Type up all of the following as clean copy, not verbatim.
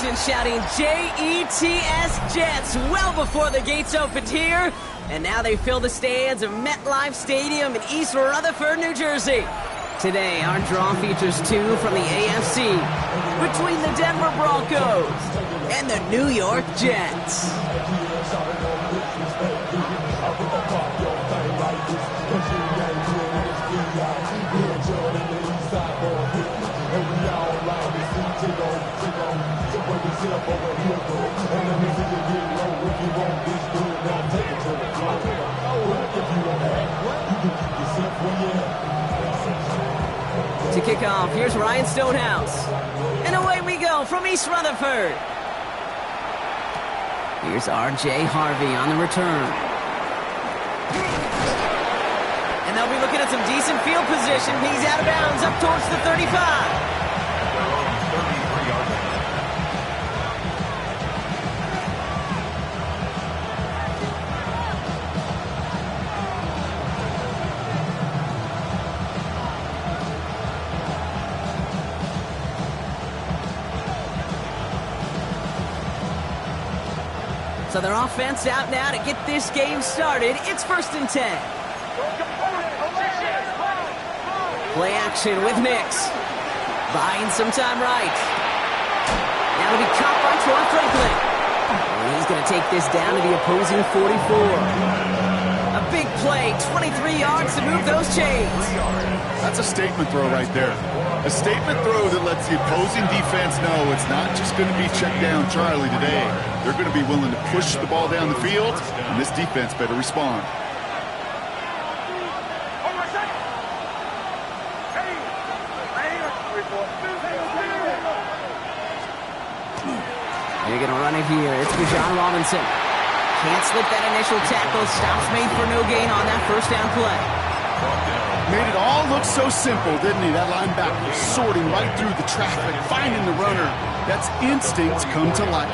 legends shouting J-E-T-S Jets well before the gates opened here. And now they fill the stands of MetLife Stadium in East Rutherford, New Jersey. Today, our draw features two from the AFC between the Denver Broncos and the New York Jets. To kick off, here's Ryan Stonehouse. And away we go from East Rutherford. Here's R.J. Harvey on the return. And they'll be looking at some decent field position. He's out of bounds up towards the 35. So their offense out now to get this game started. It's 1st and 10. Play action with Nix. Buying some time right. Now to be caught by Troy Franklin. And he's going to take this down to the opposing 44. A big play, 23 yards to move those chains. That's a statement throw right there. A statement throw that lets the opposing defense know it's not just going to be check down Charlie today. They're going to be willing to push the ball down the field, and this defense better respond. They're going to run it here. It's Bijan Robinson. Can't slip that initial tackle. Stops made for no gain on that first down play. Made it all look so simple, didn't he? That linebacker sorting right through the traffic, finding the runner. That's instincts come to life.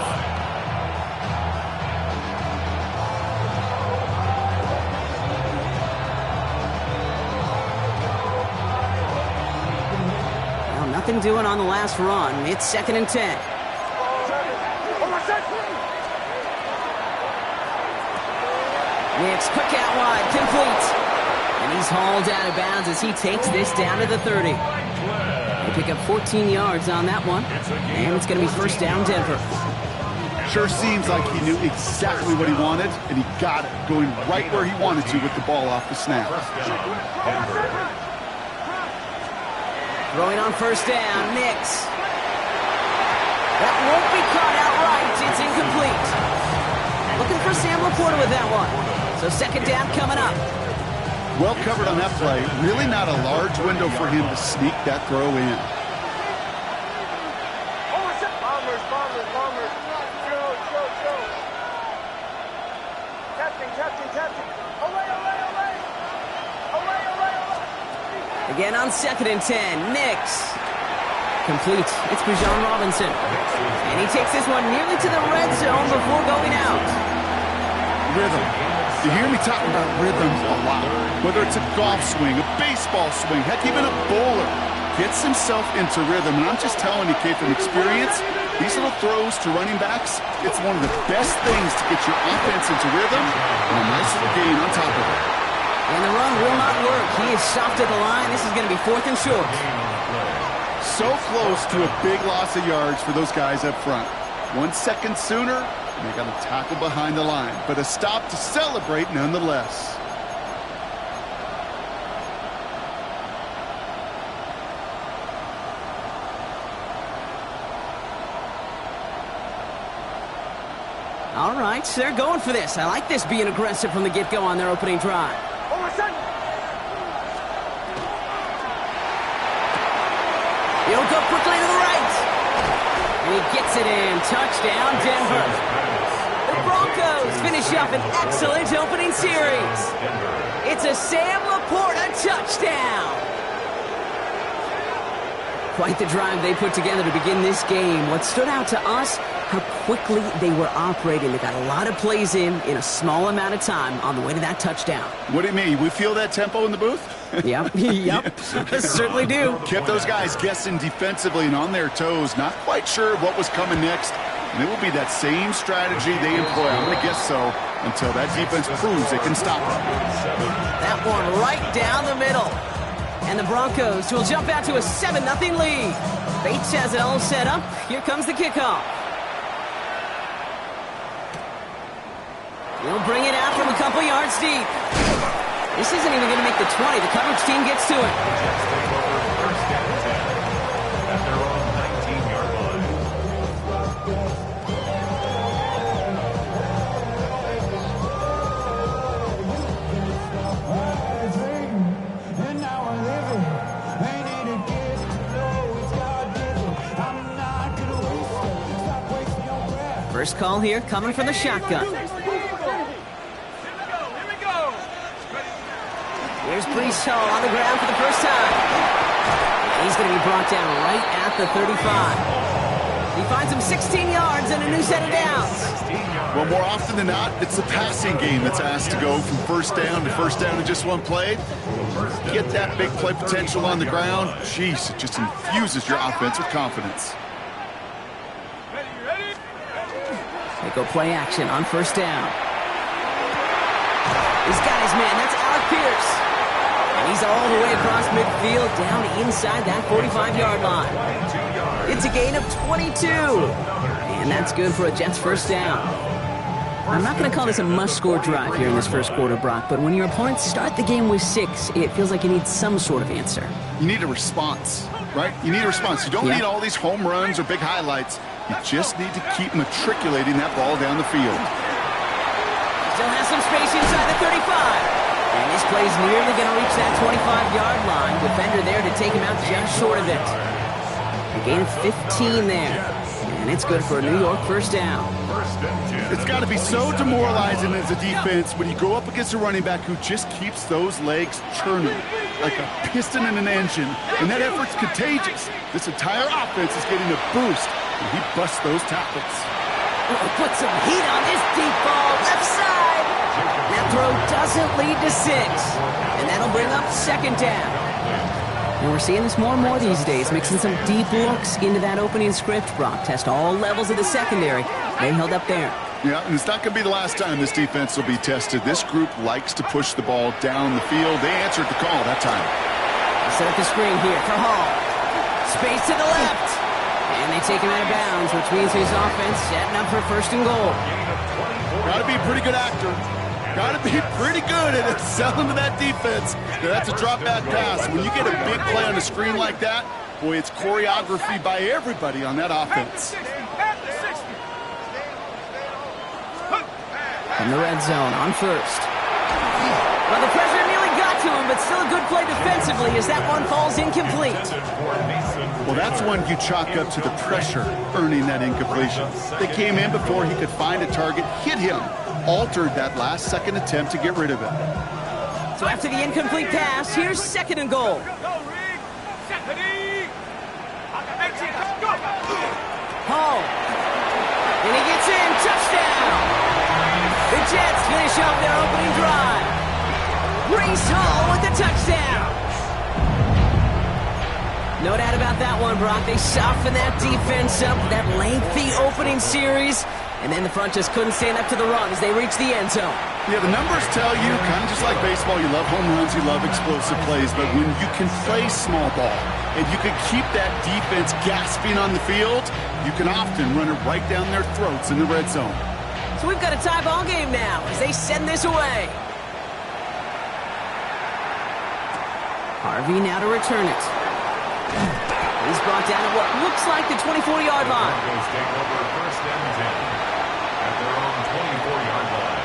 Well, nothing doing on the last run. It's 2nd and 10. Nix, quick out wide, complete. And he's hauled out of bounds as he takes this down to the 30. They pick up 14 yards on that one. And it's going to be 1st down Denver. Sure seems like he knew exactly what he wanted, and he got it, going right where he wanted to with the ball off the snap. Throwing on 1st down, Nix. That won't be caught outright. It's incomplete. Looking for Sam Laporta with that one. So 2nd down coming up. Well covered on that play. Really not a large window for him to sneak that throw in. Again on 2nd and 10. Nix. Complete. It's Bijan Robinson. And he takes this one nearly to the red zone before going out. Rhythm. You hear me talk about rhythm a lot. Whether it's a golf swing, a baseball swing, heck, even a bowler gets himself into rhythm. And I'm just telling you, kid, from experience, these little throws to running backs, it's one of the best things to get your offense into rhythm and a nice little gain on top of it. And the run will not work. He is stopped at the line. This is going to be 4th and short. So close to a big loss of yards for those guys up front. 1 second sooner, and they got a tackle behind the line. But a stop to celebrate nonetheless. All right, so they're going for this. I like this being aggressive from the get-go on their opening drive. He'll go quickly to the right. And he gets it in. Touchdown, Denver. The Broncos finish up an excellent opening series. It's a Sam Laporta touchdown. Quite the drive they put together to begin this game. What stood out to us, how quickly they were operating. They got a lot of plays in a small amount of time on the way to that touchdown. What do you mean? We feel that tempo in the booth? Yep, certainly do. Kept those guys guessing defensively and on their toes, not quite sure what was coming next. And it will be that same strategy they employ, I'm going to guess so, until that defense proves they can stop them. That one right down the middle. And the Broncos will jump out to a 7-0 lead. Bates has it all set up. Here comes the kickoff. He'll bring it out from a couple yards deep. This isn't even going to make the 20. The coverage team gets to it. First call here coming from the shotgun. Here's Brees Hall on the ground for the first time. He's going to be brought down right at the 35. He finds him 16 yards and a new set of downs. Well, more often than not, it's the passing game that's asked to go from first down in just one play. Get that big play potential on the ground. Jeez, it just infuses your offense with confidence. They go play action on first down. He's got his man. That's Alec Pierce. And he's all the way across midfield down inside that 45-yard line. It's a gain of 22. And that's good for a Jets first down. I'm not going to call this a must-score drive here in this first quarter, Brock, but when your opponents start the game with 6, it feels like you need some sort of answer. You need a response, right? You need a response. You don't need all these home runs or big highlights. You just need to keep matriculating that ball down the field. Still has some space inside the 35. And this play's nearly going to reach that 25-yard line. Defender there to take him out just short of it. A gain of 15 there. And it's good for a New York first down. It's got to be so demoralizing as a defense when you go up against a running back who just keeps those legs churning like a piston in an engine. And that effort's contagious. This entire offense is getting a boost. And he busts those tackles. Put some heat on this deep ball, left side. That throw doesn't lead to 6. And that'll bring up second down. And we're seeing this more and more these days, mixing some deep looks into that opening script. Brock test all levels of the secondary. They held up there. Yeah, and it's not going to be the last time this defense will be tested. This group likes to push the ball down the field. They answered the call that time. Set up the screen here for Hall. Space to the left. And they take him out of bounds, which means his offense setting up for first and goal. Got to be a pretty good actor. Got to be pretty good at selling to that defense. Now, that's a drop-back pass. When you get a big play on the screen like that, boy, it's choreography by everybody on that offense. From the red zone on first. Well, the pressure nearly got to him, but still a good play defensively as that one falls incomplete. Well, that's one you chalk up to the pressure earning that incompletion. They came in before he could find a target, hit him, altered that last-second attempt to get rid of it. So after the incomplete pass, here's second and goal. Hall. And he gets in. Touchdown. The Jets finish up their opening drive. Brees Hall with the touchdown. No doubt about that one, Brock. They softened that defense up, that lengthy opening series, and then the front just couldn't stand up to the run as they reached the end zone. Yeah, the numbers tell you, kind of just like baseball, you love home runs, you love explosive plays, but when you can play small ball and you can keep that defense gasping on the field, you can often run it right down their throats in the red zone. So we've got a tie ball game now as they send this away. Harvey now to return it. He's brought down at what looks like the 24-yard line. Broncos take over first and 10 at their own 24-yard line.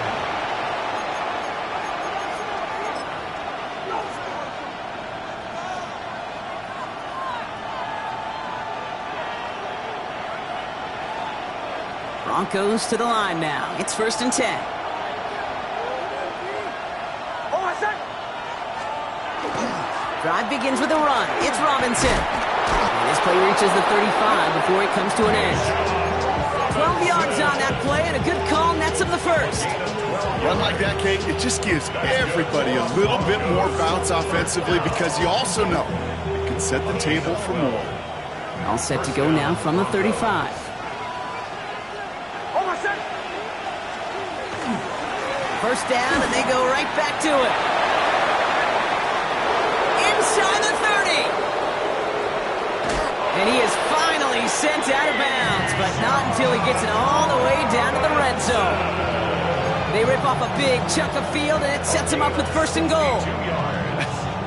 Broncos to the line now. It's first and 10. Drive begins with a run. It's Robinson. And This play reaches the 35 before it comes to an end. 12 yards on that play, and a good call nets him the first. Run like that, Kate, it just gives everybody a little bit more bounce offensively because you also know it can set the table for more. All set to go now from the 35. First down, and they go right back to it. Inside the 30. And he is finally sent out of bounds, but not until he gets it all the way down to the red zone. They rip off a big chunk of field, and it sets him up with first and goal.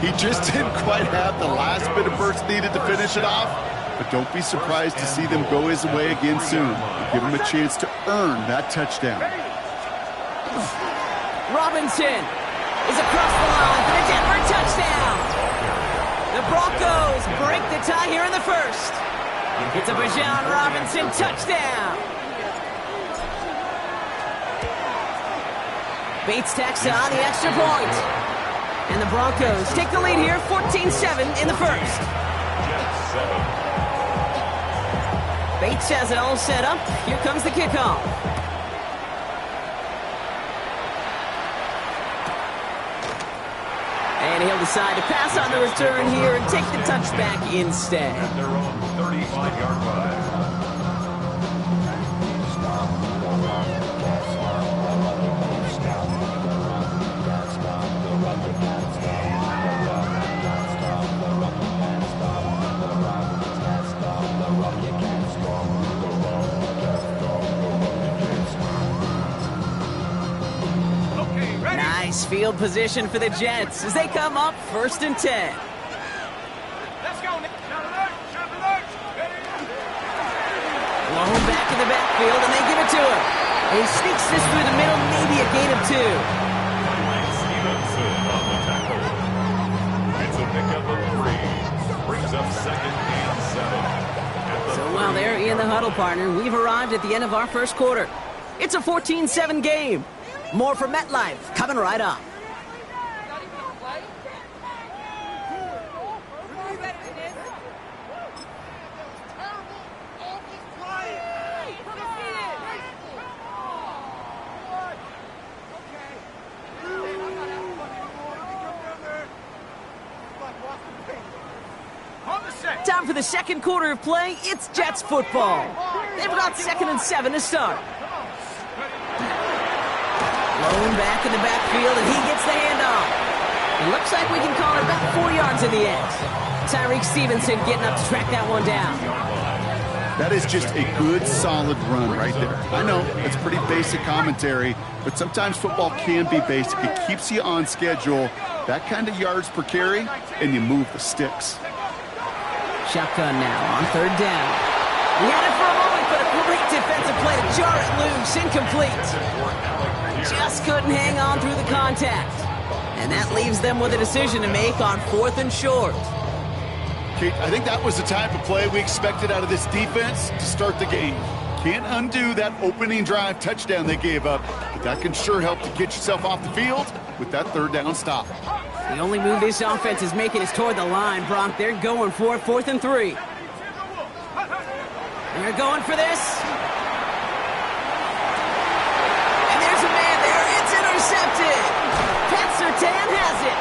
He just didn't quite have the last bit of burst needed to finish it off, but don't be surprised to see them go his way again soon. Give him a chance to earn that touchdown. Robinson is across the line for the Denver touchdown. The Broncos break the tie here in the first. It's a Bijan Robinson touchdown. Bates tacks on the extra point. And the Broncos take the lead here, 14-7 in the first. Bates has it all set up. Here comes the kickoff. And he'll decide to pass on the return here and take the touchback instead. At their own 35-yard line. Nice field position for the Jets as they come up 1st and 10. Let's go, Nick. Blown back in the backfield, and they give it to him. And he sneaks this through the middle, maybe a gain of 2. Stevenson on the tackle. It's a pickup of 3. Brings up 2nd and 7. So while they're in the huddle, partner, we've arrived at the end of our first quarter. It's a 14-7 game. More from MetLife coming right up. Time for the second quarter of play. It's Jets football. They've got 2nd and 7 to start. Blown back in the backfield, and he gets the handoff. It looks like we can call it about 4 yards in the end. Tyreek Stevenson getting up to track that one down. That is just a good, solid run right there. I know, it's pretty basic commentary, but sometimes football can be basic. It keeps you on schedule, that kind of yards per carry, and you move the sticks. Shotgun now on 3rd down. He had it for a moment, but a great defensive play to jar it loose, incomplete. Just couldn't hang on through the contact. And that leaves them with a decision to make on 4th and short. Kate, I think that was the type of play we expected out of this defense to start the game. Can't undo that opening drive touchdown they gave up, but that can sure help to get yourself off the field with that 3rd down stop. The only move this offense is making is toward the line, Bronk. They're going for it, 4th and 3. They're going for this. And there's a man there. It's intercepted. Pat Surtain has it.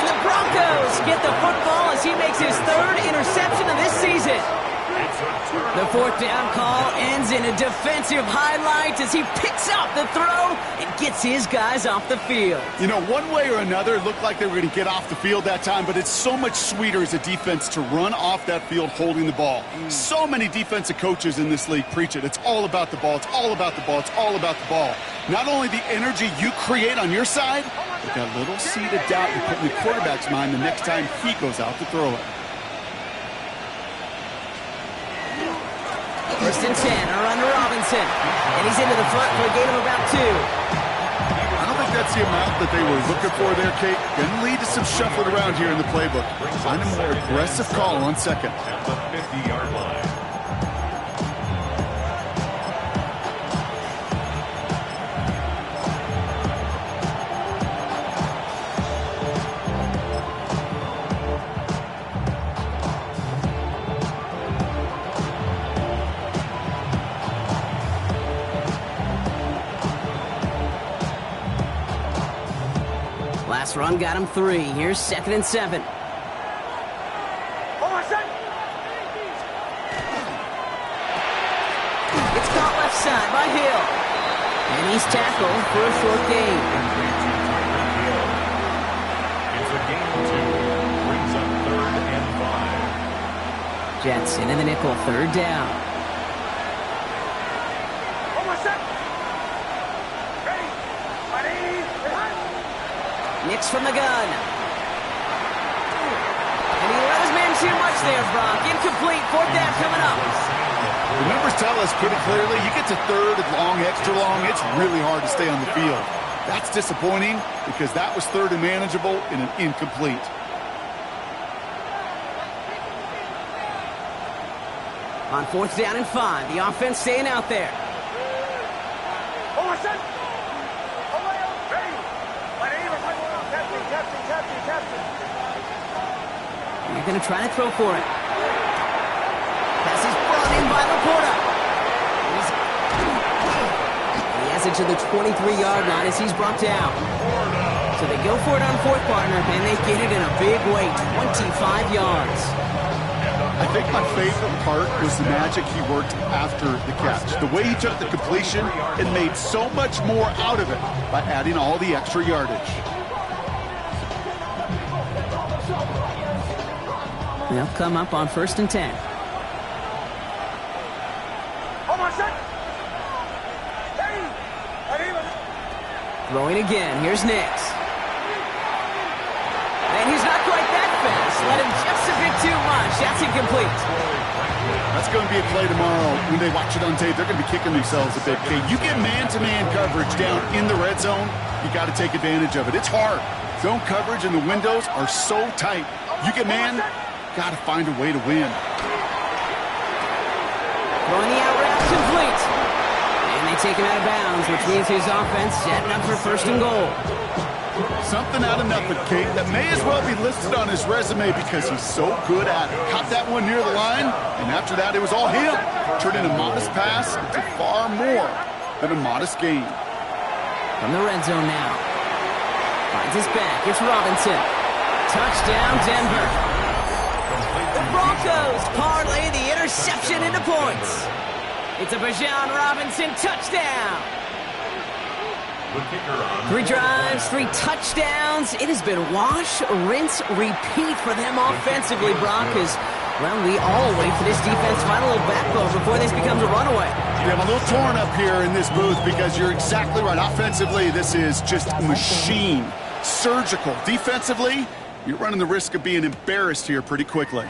And the Broncos get the football as he makes his 3rd interception of this season. The 4th down call ends in a defensive highlight as he picks up the throw and gets his guys off the field. You know, one way or another, it looked like they were going to get off the field that time, but it's so much sweeter as a defense to run off that field holding the ball. So many defensive coaches in this league preach it. It's all about the ball. It's all about the ball. It's all about the ball. Not only the energy you create on your side, but that little seed of doubt you put in the quarterback's mind the next time he goes out to throw it. 1st and 10, a run to Robinson. And he's into the front for a gain of about 2. I don't think that's the amount that they were looking for there, Kate. Going to lead to some shuffling around here in the playbook. Find a more aggressive call on 2nd. At the 50-yard line. Pass run got him 3. Here's 2nd and 7. It's caught left side by Hill. And he's tackled for a short gain. It's a gain of 2. Brings up 3rd and 5. Jets in the nickel, 3rd down. Nix from the gun. And he let his man too much there, Brock. Incomplete. 4th down coming up. The numbers tell us pretty clearly, you get to 3rd and long, extra long, it's really hard to stay on the field. That's disappointing because that was 3rd and manageable in an incomplete. On 4th down and 5, the offense staying out there. You're going to try to throw for it. Pass is brought in by Laporta. He has it to the 23-yard line as he's brought down. So they go for it on 4th, partner, and they get it in a big way, 25 yards. I think my favorite part was the magic he worked after the catch. The way he took the completion and made so much more out of it by adding all the extra yardage. They'll come up on 1st and 10. Throwing again. Here's Nix. And he's not quite that fast. Let him just a bit too much. That's incomplete. That's going to be a play tomorrow. When they watch it on tape, they're going to be kicking themselves a bit. Okay, you get man-to-man coverage down in the red zone, you got to take advantage of it. It's hard. Zone coverage and the windows are so tight. You get man, got to find a way to win. Throwing the out route complete. And they take him out of bounds, which means his offense setting up for 1st and goal. Something out of nothing, Kate, that may as well be listed on his resume because he's so good at it. Caught that one near the line, and after that it was all him. Turning a modest pass into far more than a modest gain. From the red zone now. Finds his back. It's Robinson. Touchdown, Denver. The Broncos parlay the interception into points. It's a Bijan Robinson touchdown. 3 drives, 3 touchdowns. It has been wash, rinse, repeat for them offensively, Brock, as, well, we all wait for this defense to find a little backbone before this becomes a runaway. Yeah, I'm a little torn up here in this booth because you're exactly right. Offensively, this is just machine, surgical. Defensively, you're running the risk of being embarrassed here pretty quickly.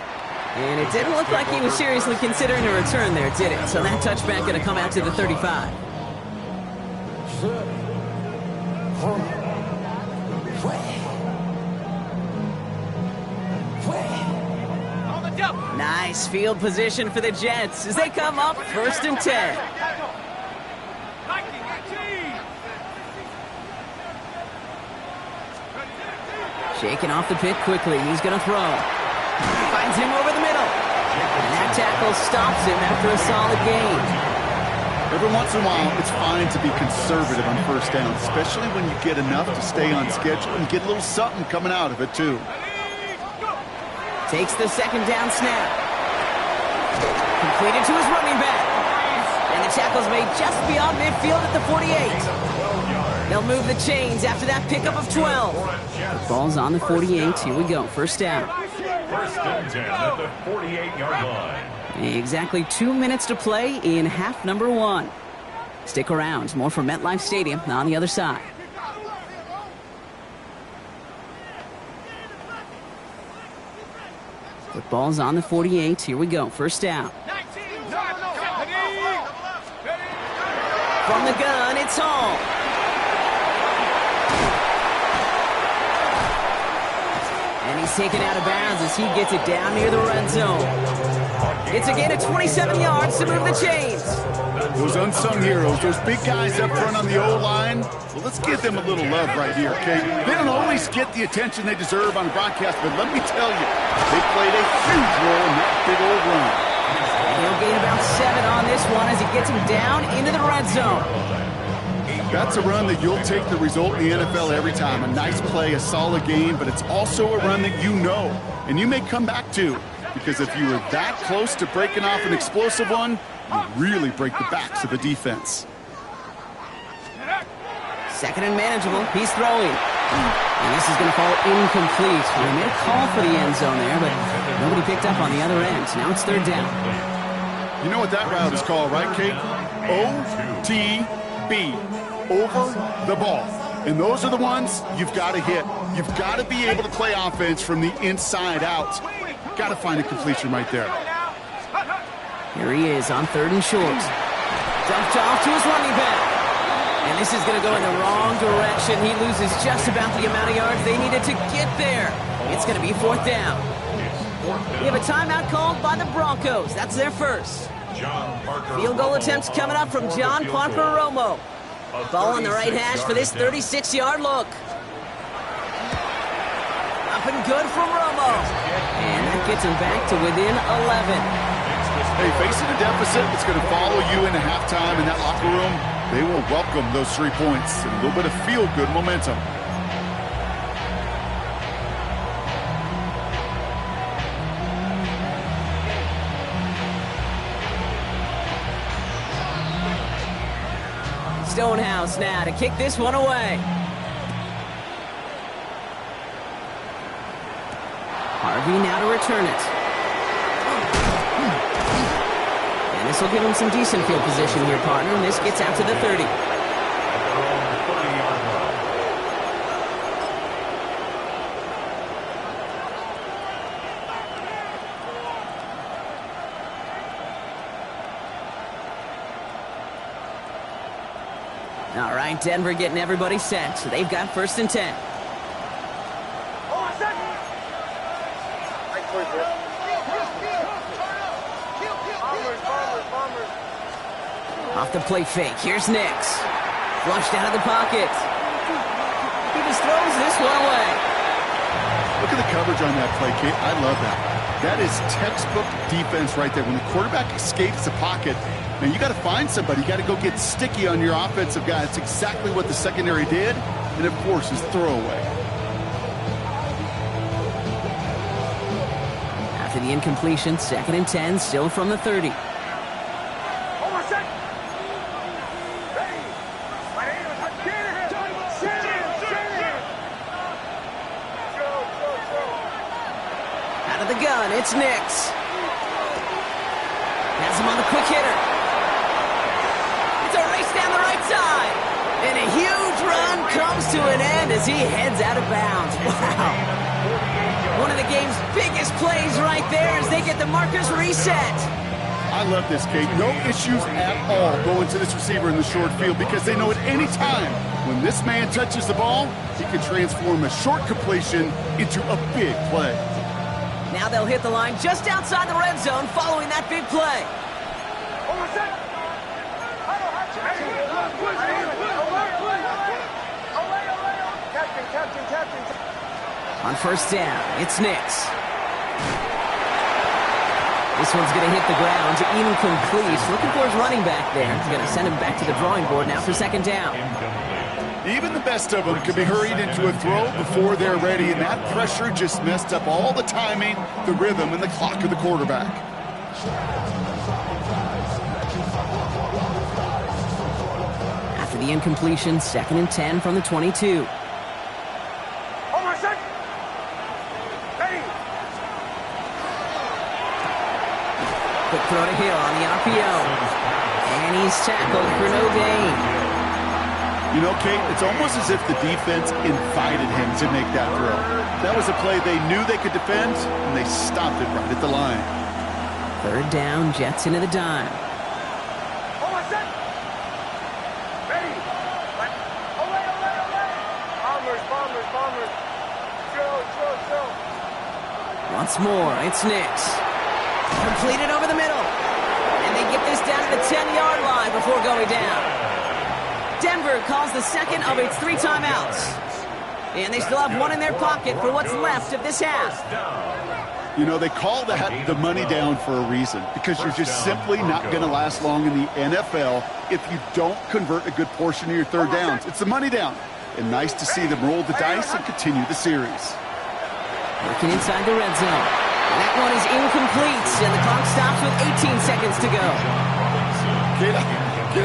And it didn't look like he was seriously considering a return there, did it? So that touchback going to come out to the 35. Nice field position for the Jets as they come up 1st and 10. Shaking off the pick quickly. He's going to throw. Finds him over the middle. And that tackle stops him after a solid gain. Every once in a while, it's fine to be conservative on 1st down, especially when you get enough to stay on schedule and get a little something coming out of it, too. Takes the 2nd down snap. Completed to his running back. And the tackle's made just beyond midfield at the 48. They'll move the chains after that pickup of 12. The ball's on the 48. Here we go. 1st down. 1st and 10 at the 48-yard line. Exactly 2 minutes to play in half number 1. Stick around. More from MetLife Stadium on the other side. The ball's on the 48. Here we go. 1st down. From the gun, it's Hall. And he's taken out of bounds as he gets it down near the red zone. It's a gain of 27 yards to move the chains. Those unsung heroes, those big guys up front on the O-line, well, let's give them a little love right here, okay? They don't always get the attention they deserve on broadcast, but let me tell you, they played a huge role in that big old run. He'll gain about 7 on this one as he gets him down into the red zone. That's a run that you'll take the result in the NFL every time. A nice play, a solid game, but it's also a run that you know, and you may come back to. Because if you were that close to breaking off an explosive one, you really break the backs of the defense. Second and manageable. He's throwing. And this is going to fall incomplete. They made a call for the end zone there, but nobody picked up on the other end. Now it's third down. You know what that route is called, right, Kate? OTB. Over the ball. And those are the ones you've got to hit. You've got to be able to play offense from the inside out. Got to find a completion right there. Here he is on third and short. Dumped off to his running back. And this is going to go in the wrong direction. He loses just about the amount of yards they needed to get there. It's going to be fourth down. We have a timeout called by the Broncos. That's their first. Field goal attempts coming up from John Parker Romo. Ball on the right hash for this 36-yard look. Up and good from Romo. And that gets him back to within 11. Hey, facing a deficit that's going to follow you into halftime in that locker room, they will welcome those 3 points and a little bit of feel-good momentum. Stonehouse now to kick this one away. Harvey now to return it. And this will give him some decent field position here, partner. And this gets out to the 30. All right, Denver getting everybody set. So they've got first and 10. Off the play fake. Here's Nix. Flushed out of the pocket. He just throws this one away. Look at the coverage on that play, Kate. I love that. That is textbook defense right there. When the quarterback escapes the pocket, man, you got to find somebody. You got to go get sticky on your offensive guy. That's exactly what the secondary did. And, of course, his throwaway. After the incompletion, second and 10, still from the 30. Out of the gun, it's Nix. Has him on the quick hitter. It's a race down the right side. And a huge run comes to an end as he heads out of bounds. Wow. One of the game's biggest plays right there as they get the markers reset. I love this, Kate. No issues at all going to this receiver in the short field because they know at any time when this man touches the ball, he can transform a short completion into a big play. Now they'll hit the line just outside the red zone following that big play. On first down, it's Nix. This one's going to hit the ground, incomplete. Looking for his running back there. He's going to send him back to the drawing board now for second down. Even the best of them can be hurried into a throw before they're ready, and that pressure just messed up all the timing, the rhythm, and the clock of the quarterback. After the incompletion, second and 10 from the 22. Quick throw to Hill on the RPO. And he's tackled for no gain. You know, Kate, it's almost as if the defense invited him to make that throw. That was a play they knew they could defend, and they stopped it right at the line. Third down, Jets into the dime. Once more, it's Nix. Completed over the middle. And they get this down to the 10-yard line before going down. Denver calls the second of its 3 timeouts. And they still have one in their pocket for what's left of this half. You know, they call that the money down for a reason, because you're just simply not going to last long in the NFL if you don't convert a good portion of your third downs. It's the money down. And nice to see them roll the dice and continue the series. Working inside the red zone. That one is incomplete, and the clock stops with 18 seconds to go. Kid,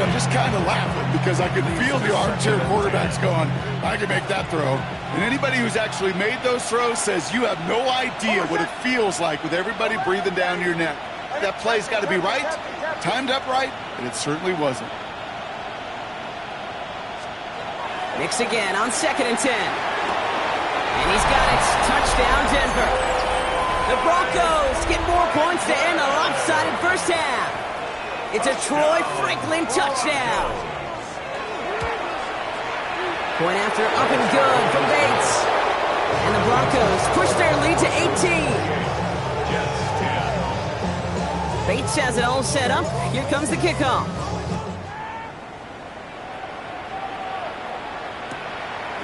I'm just kind of laughing because I could feel the armchair quarterbacks going, I can make that throw. And anybody who's actually made those throws says you have no idea what it feels like with everybody breathing down your neck. That play's got to be right, timed up right, and it certainly wasn't. Mix again on 2nd and 10. And he's got it. Touchdown, Denver. The Broncos get more points to end a lopsided first half. It's a Troy Franklin touchdown. Point after up and good from Bates. And the Broncos push their lead to 18. Bates has it all set up. Here comes the kickoff.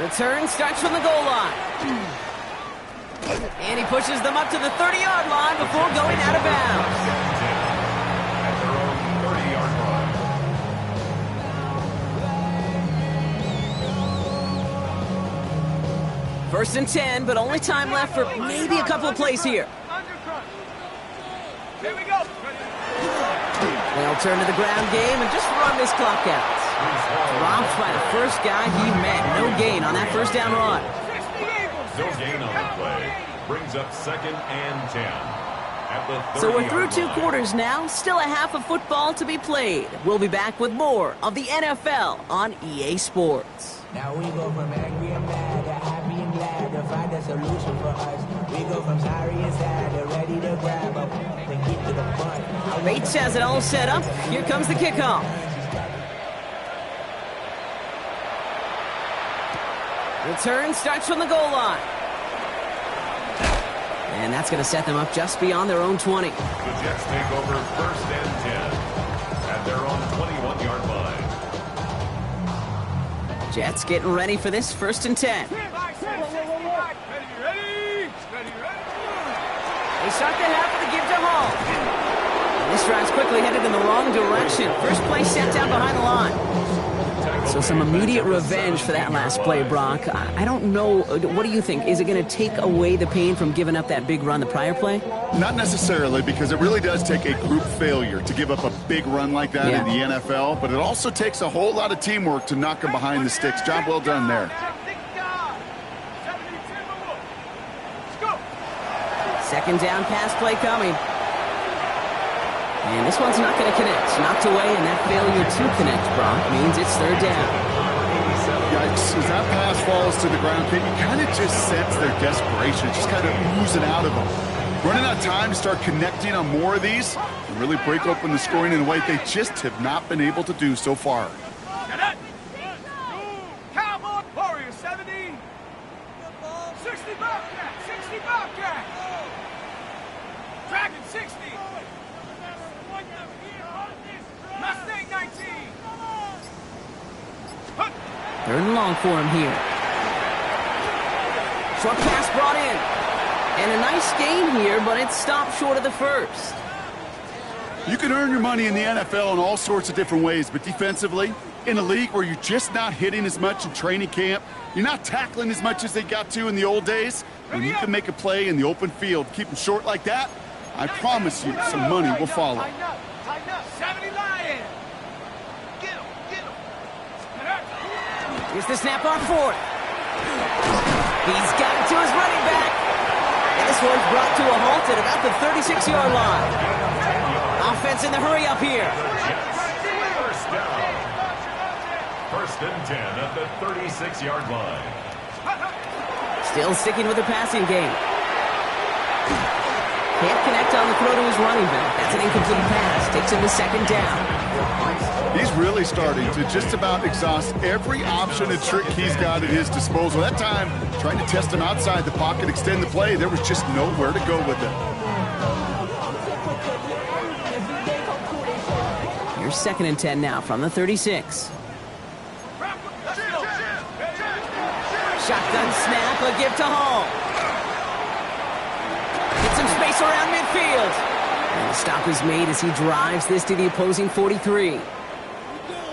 Return starts from the goal line. And he pushes them up to the 30-yard line before going out of bounds. At their own 30-yard line. First and 10, but only time left for maybe a couple of plays here. Here we go. They'll turn to the ground game and just run this clock out. Dropped by the first guy he met. No gain on that first down run. No gain on the play. Brings up 2nd and 10. At the 30-yard So we're through 2 line. quarters now. Still a half of football to be played. We'll be back with more of the NFL on EA Sports. Now we go from angry and mad to happy and glad to find a solution for us. We go from sorry and sad to ready to grab up and get to the front. Bates has it all set up. Here comes the kickoff. Return starts from the goal line. And that's going to set them up just beyond their own 20. The Jets take over 1st and 10 at their own 21-yard line. Jets getting ready for this 1st and 10. Ready. They start the half with a give to Hall. And this drive's quickly headed in the wrong direction. First play set down behind the line. So some immediate revenge for that last play, Brock. I don't know. What do you think? Is it going to take away the pain from giving up that big run the prior play? Not necessarily, because it really does take a group failure to give up a big run like that in the NFL, but it also takes a whole lot of teamwork to knock them behind the sticks. Job well done there. Second down pass play coming. And this one's not going to connect. Knocked away, and that failure to connect, Brock, means it's 3rd down. Yikes, as that pass falls to the ground, you kind of just sense their desperation. It's just kind of oozing out of them. Running out of time to start connecting on more of these and really break open the scoring in a way they just have not been able to do so far. Cowboy Warrior 70. 60 Bobcat. 60 Bobcat. Dragon 60. Mustang 19. 3rd and long for him here. Short pass brought in. And a nice gain here, but it's stopped short of the first. You can earn your money in the NFL in all sorts of different ways, but defensively, in a league where you're just not hitting as much in training camp, you're not tackling as much as they got to in the old days, when you can make a play in the open field, keep them short like that, I promise you some money will follow. Tighten up. 70 Lion. Get him. Here's the snap on 4th. He's got it to his running back. And this one's brought to a halt at about the 36-yard line. Offense in the hurry up here. First down. 1st and 10 at the 36-yard line. Still sticking with the passing game. Can't connect on the throw to his running back. That's an incomplete pass. Takes him to 2nd down. He's really starting to just about exhaust every option and trick he's got at his disposal. That time, trying to test him outside the pocket, extend the play, there was just nowhere to go with it. Here's 2nd and 10 now from the 36. Shotgun snap, a give to Hall. Get some space pass around midfield. And the stop is made as he drives this to the opposing 43.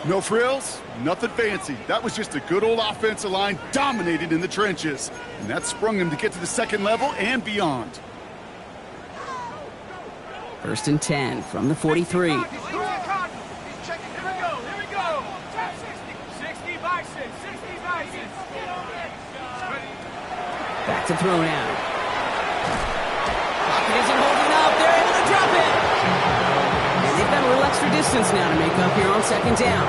No frills, nothing fancy. That was just a good old offensive line dominated in the trenches. And that sprung him to get to the second level and beyond. 1st and 10 from the 43. He's checking. Here we go. 60 by 6. 60 by 6. Back to throw now. Pocket isn't holding up. They're able to drop it. And they've got a little extra distance now to make up here on 2nd down.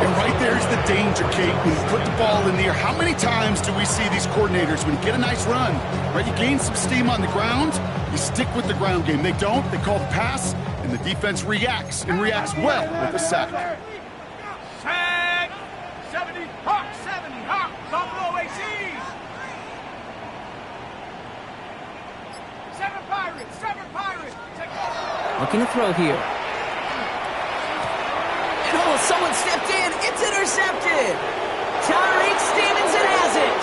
And right there's the danger, Kate, when you put the ball in the air. How many times do we see these coordinators, when you get a nice run, right, you gain some steam on the ground, you stick with the ground game. They don't, they call the pass, and the defense reacts, and reacts well with a sack. Sack. 70. Hawk. Buffalo AC. 7 Pirates. Take off. Looking to throw here. And oh, someone stepped in. It's intercepted. Tyreek Stevenson has it.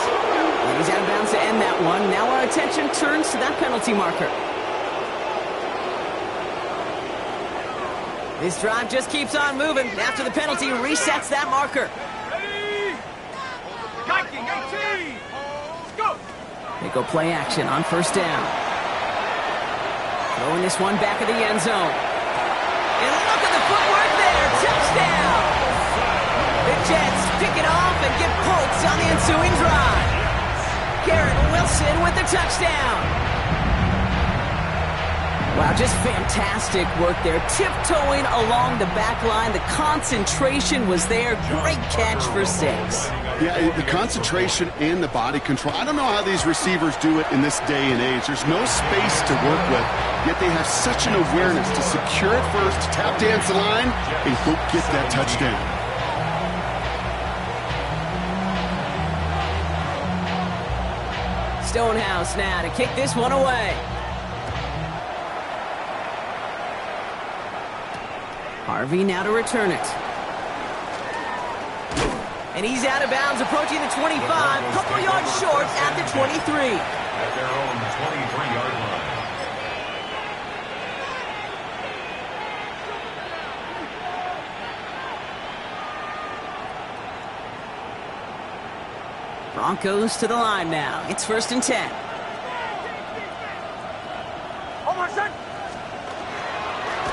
And he's out of bounds to end that one. Now our attention turns to that penalty marker. This drive just keeps on moving. After the penalty, resets that marker. Ready. Viking 18. Let's go. They go play action on 1st down. Throwing this one back of the end zone. And look at the footwork there. Touchdown. The Jets pick it off and get points on the ensuing drive. Garrett Wilson with the touchdown. Wow, just fantastic work there. Tiptoeing along the back line. The concentration was there. Great catch for 6. Yeah, the concentration and the body control. I don't know how these receivers do it in this day and age. There's no space to work with, yet they have such an awareness to secure it first, tap dance the line, and go get that touchdown. Stonehouse now to kick this one away. Harvey now to return it. And he's out of bounds, approaching the 25, couple yards short at the 23. At their own 23-yard line. Broncos to the line now. It's 1st and 10.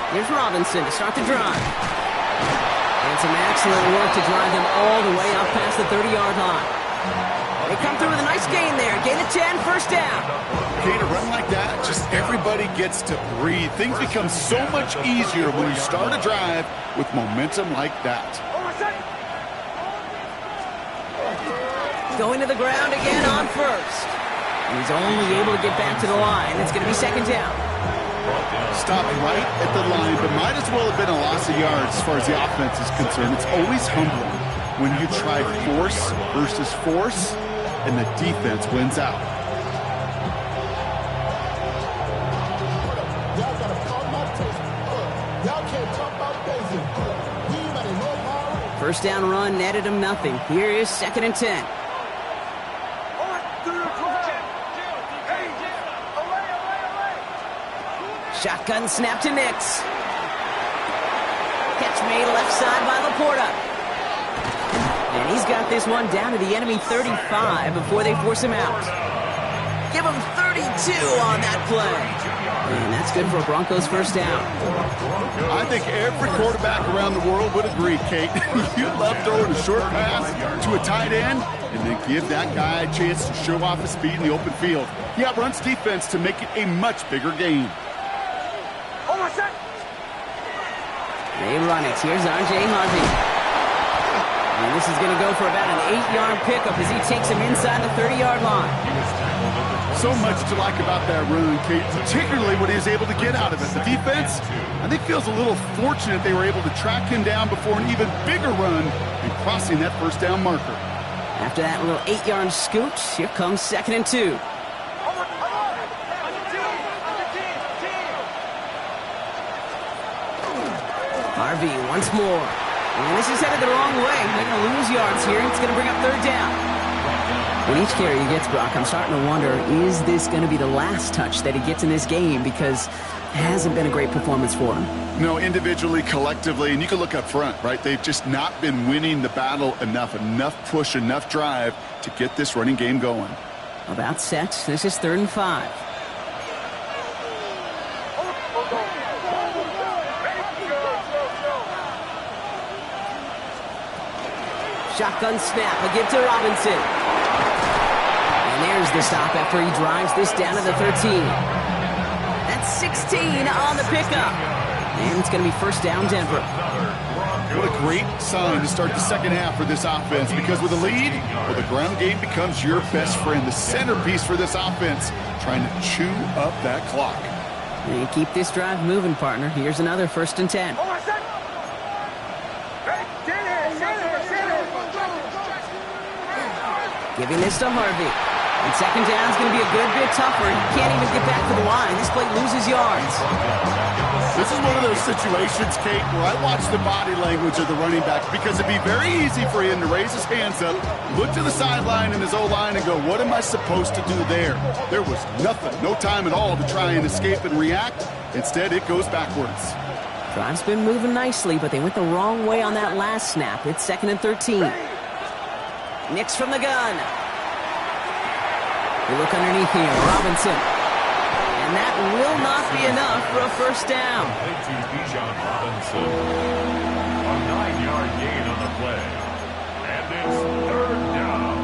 Here's Robinson to start the drive. And some excellent work to drive them all the way up past the 30-yard line. They come through with a nice gain there. Gain of 10, 1st down. Okay, to run like that, just everybody gets to breathe. Things become so much easier when you start a drive with momentum like that. Going to the ground again on 1st. He's only able to get back to the line. It's going to be 2nd down. Stopped right at the line, but might as well have been a loss of yards as far as the offense is concerned. It's always humbling when you try force versus force, and the defense wins out. First down run netted him nothing. Here is 2nd and 10. Shotgun snap to Nix. Catch made left side by Laporta. And he's got this one down to the enemy 35 before they force him out. Give him 32 on that play. And that's good for a Broncos 1st down. I think every quarterback around the world would agree, Kate. You love throwing a short pass to a tight end and then give that guy a chance to show off his speed in the open field. Yeah, runs defense to make it a much bigger game. They run it. Here's R.J. Harvey. And this is going to go for about an 8-yard pickup as he takes him inside the 30-yard line. So much to like about that run, Kate, particularly what he was able to get out of it. The defense, I think, feels a little fortunate they were able to track him down before an even bigger run and crossing that 1st down marker. After that little 8-yard scoot, here comes 2nd and 2. Harvey once more. And this is headed the wrong way. They're going to lose yards here. It's going to bring up 3rd down. With each carry he gets, Brock, I'm starting to wonder, is this going to be the last touch that he gets in this game? Because it hasn't been a great performance for him. No, individually, collectively, and you can look up front, right? They've just not been winning the battle enough push, enough drive to get this running game going. About set. This is 3rd and 5. Shotgun snap. A give to Robinson. And there's the stop after he drives this down to the 13. That's 16 on the pickup. And it's going to be 1st down, Denver. What a great sign to start the second half for this offense, because with a lead, well, the ground game becomes your best friend, the centerpiece for this offense, trying to chew up that clock. And you keep this drive moving, partner. Here's another 1st and 10. Giving this to Harvey. And 2nd down is going to be a good bit tougher. He can't even get back to the line. This play loses yards. This is one of those situations, Kate, where I watch the body language of the running back, because it'd be very easy for him to raise his hands up, look to the sideline in his O-line and go, what am I supposed to do there? There was nothing, no time at all to try and escape and react. Instead, it goes backwards. Drive's been moving nicely, but they went the wrong way on that last snap. It's 2nd and 13. Nix from the gun. We look underneath here. Robinson. And that will not be enough for a 1st down. To Bijan Robinson. A 9-yard gain on the play. And it's 3rd down.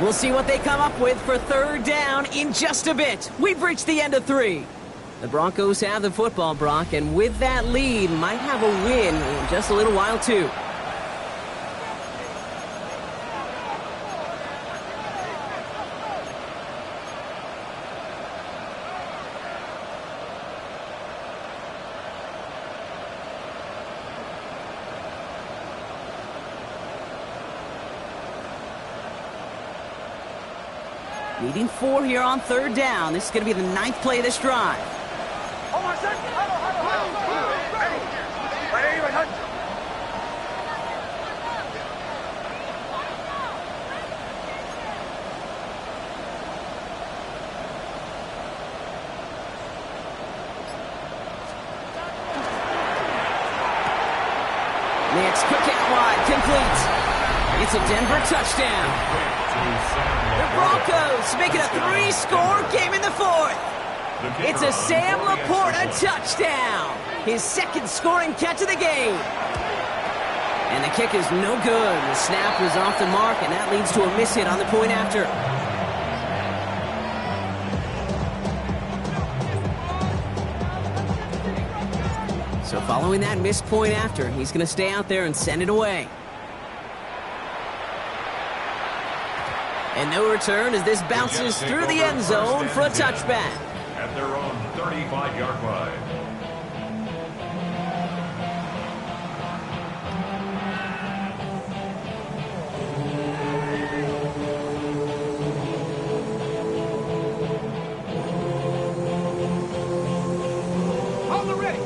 We'll see what they come up with for 3rd down in just a bit. We've reached the end of 3. The Broncos have the football, Brock, and with that lead, might have a win in just a little while, too. Needing 4 here on 3rd down. This is going to be the 9th play of this drive. Next, quick out wide, complete. It's a Denver touchdown. The Broncos make it a 3-score game in the 4th. It's a Sam Laporta touchdown. His 2nd scoring catch of the game. And the kick is no good. The snap was off the mark, and that leads to a miss hit on the point after. So following that missed point after, he's going to stay out there and send it away. And no return as this bounces through the end zone for a touchback. At their own 35-yard line.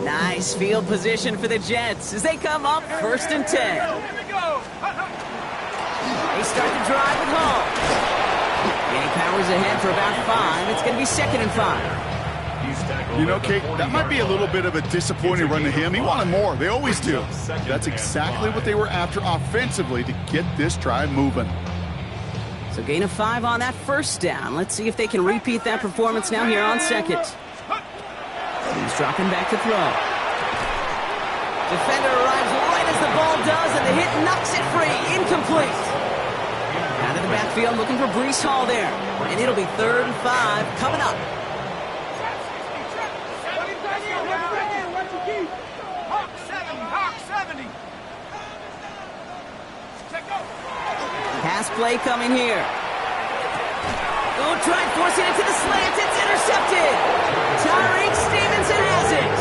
Nice field position for the Jets as they come up 1st and 10. Here we go. They start the drive with Hall. And he powers ahead for about 5. It's going to be 2nd and 5. You know, Kate, that might be a little bit of a disappointing run to him. He wanted more. They always do. That's exactly what they were after offensively to get this drive moving. So gain of 5 on that 1st down. Let's see if they can repeat that performance now here on 2nd. He's dropping back to throw. Defender arrives right as the ball does, and the hit knocks it free. Incomplete. Out of the backfield looking for Breece Hall there. And it'll be 3rd and 5 coming up. Hawk 70. Pass play coming here. Oh, try forcing it to the slants. It's intercepted. Tyreek Stevenson has it.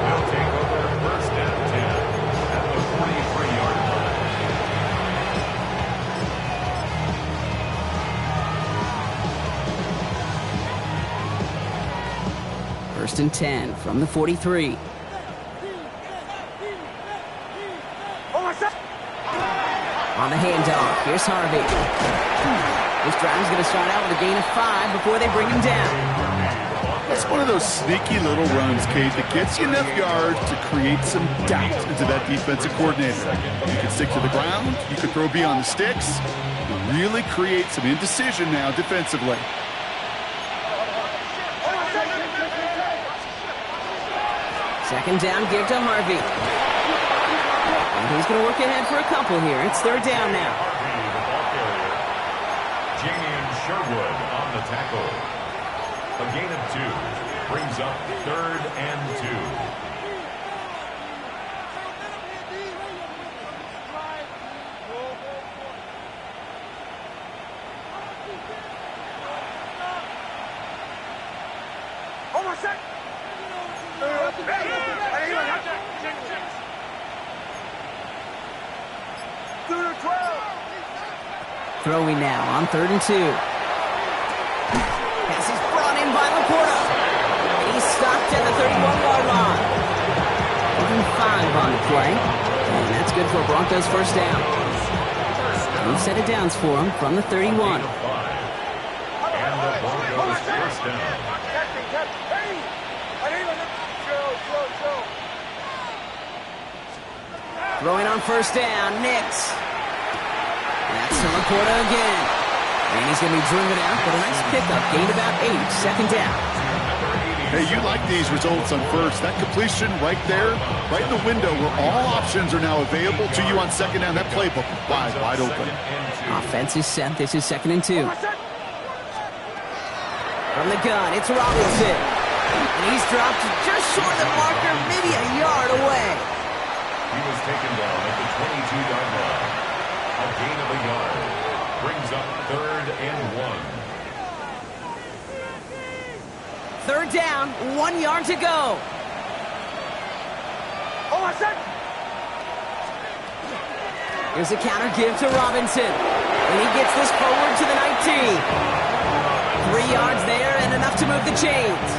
They'll take over 1st and 10 at the 43-yard line. First and 10 from the 43. On the handoff, here's Harvey. This drive's going to start out with a gain of 5 before they bring him down. It's one of those sneaky little runs, Kate, that gets you enough yards to create some doubt into that defensive coordinator. You can stick to the ground, you can throw beyond the sticks, and really create some indecision now defensively. Second down, give to Harvey. And he's going to work ahead for a couple here. It's third down now. Jamie Sherwood on the tackle. A gain of 2 brings up third and 2. Throwing now on third and 2. Pass is brought in by Laporta. He's stopped at the 31-yard line. Even 5 on the play. And that's good for Broncos first down. New set of downs for him from the 31. And the Broncos first down. Throwing on first down, Nix. That's to Laporta again. And he's going to be driven out, but a nice pickup. Gained about 8. Second down. Hey, you like these results on first. That completion right there, right in the window where all options are now available to you on second down. That playbook wide open. Offense is set. This is second and 2. From the gun, it's Robinson. And he's dropped just short of the marker, maybe a yard away. He was taken down at the 22-yard line. A gain of a yard brings up third and 1. Third down, 1 yard to go. Here's a counter give to Robinson. And he gets this forward to the 19. 3 yards there and enough to move the chains.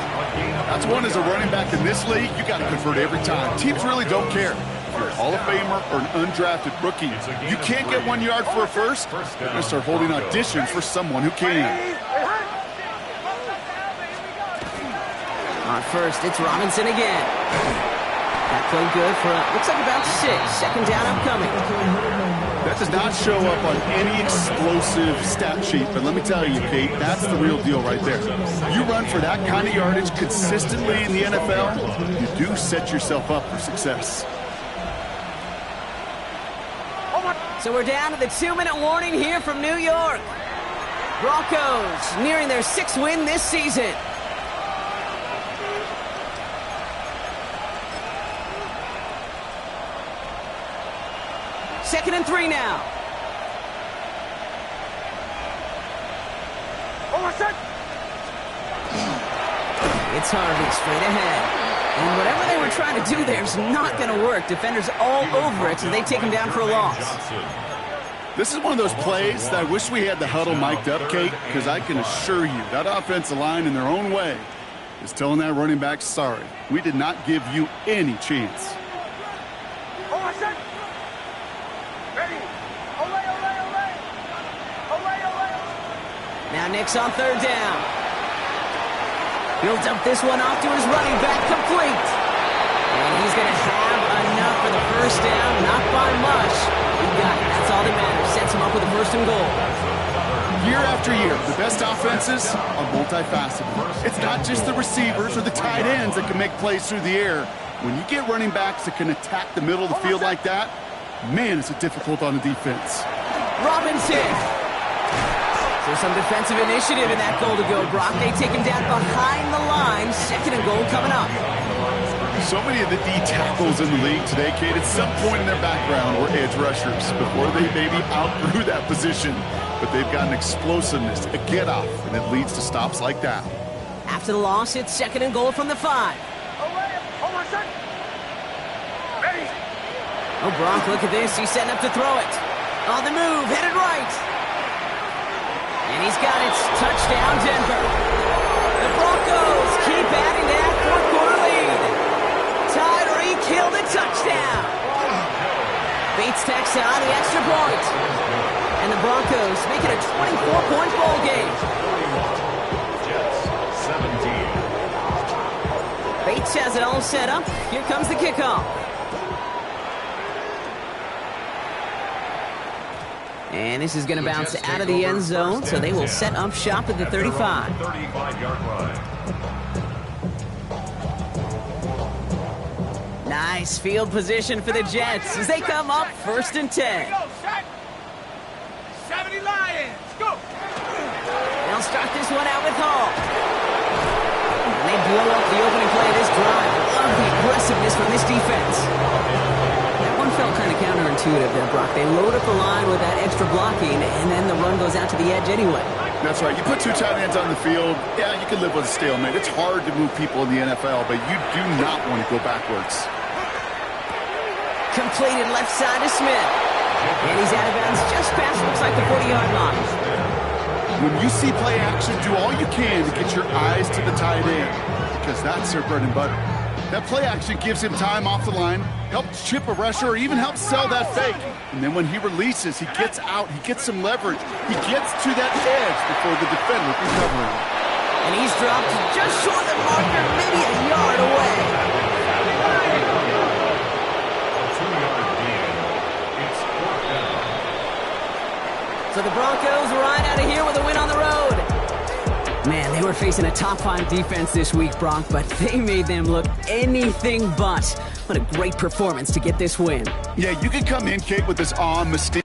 That's one as a running back in this league, you got to convert every time. Teams really don't care. If you're a Hall of Famer or an undrafted rookie, you can't get 1 yard for a first, you're going to start holding auditions for someone who can. On first, it's Robinson again. That played good for, looks like about 6. Second down upcoming. That does not show up on any explosive stat sheet, but let me tell you, Kate, that's the real deal right there. You run for that kind of yardage consistently in the NFL, you do set yourself up for success. So we're down to the 2-minute warning here from New York. Broncos nearing their 6th win this season. Second and 3 now. It's Harvey straight ahead. And whatever they were trying to do there is not going to work. Defenders all over it, so they take him down for a loss. This is one of those plays that I wish we had the huddle mic'd up, Kate, because I can assure you that offensive line in their own way is telling that running back, sorry, we did not give you any chance. Now Nix on third down. He'll dump this one off to his running back, complete. And he's going to have enough for the first down, not by much. He got it. That's all that matters. Sets him up with a first and goal. Year after year, the best offenses are multifaceted. It's not just the receivers or the tight ends that can make plays through the air. When you get running backs that can attack the middle of the field like that, man, is it difficult on the defense. Robinson. So some defensive initiative in that goal to go, Brock. They take him down behind the line. Second and goal coming up. So many of the D tackles in the league today, Kate, at some point in their background were edge rushers before they maybe outgrew that position. But they've got an explosiveness, a get-off, and it leads to stops like that. After the loss, it's second and goal from the 5. Oh, Brock, look at this. He's setting up to throw it. On the move, headed right. And he's got it. Touchdown, Denver. The Broncos keep adding to that defense has it all set up. Here comes the kickoff. And this is going to bounce out of the end zone, so they will set up shop at the 35. 35-yard line. Nice field position for the Jets as they come up 1st and 10. Go, set. 70 Lions. Go. They'll start this one out with Hall. And they blow up the opening play of this drive. Love the aggressiveness from this defense. That one felt kind of counterintuitive there, Brock. They load up the line with that extra blocking, and then the run goes out to the edge anyway. That's right. You put 2 tight ends on the field, yeah, you can live with a stalemate. It's hard to move people in the NFL, but you do not want to go backwards. Completed left side to Smith. And he's out of bounds just past, looks like the 40-yard line. When you see play action, do all you can to get your eyes to the tight end, because that's their bread and butter. That play action gives him time off the line, helps chip a rusher, or even helps sell that fake. And then when he releases, he gets out, he gets some leverage. He gets to that edge before the defender can cover him. And he's dropped just short of the marker, maybe a yard away. 2-yard gain. It's 4th down. So the Broncos ride out of here with a win on the road. Man, they were facing a top 5 defense this week, Bronc, but they made them look anything but. What a great performance to get this win. Yeah, you can come in, Kate, with this awe and mystique.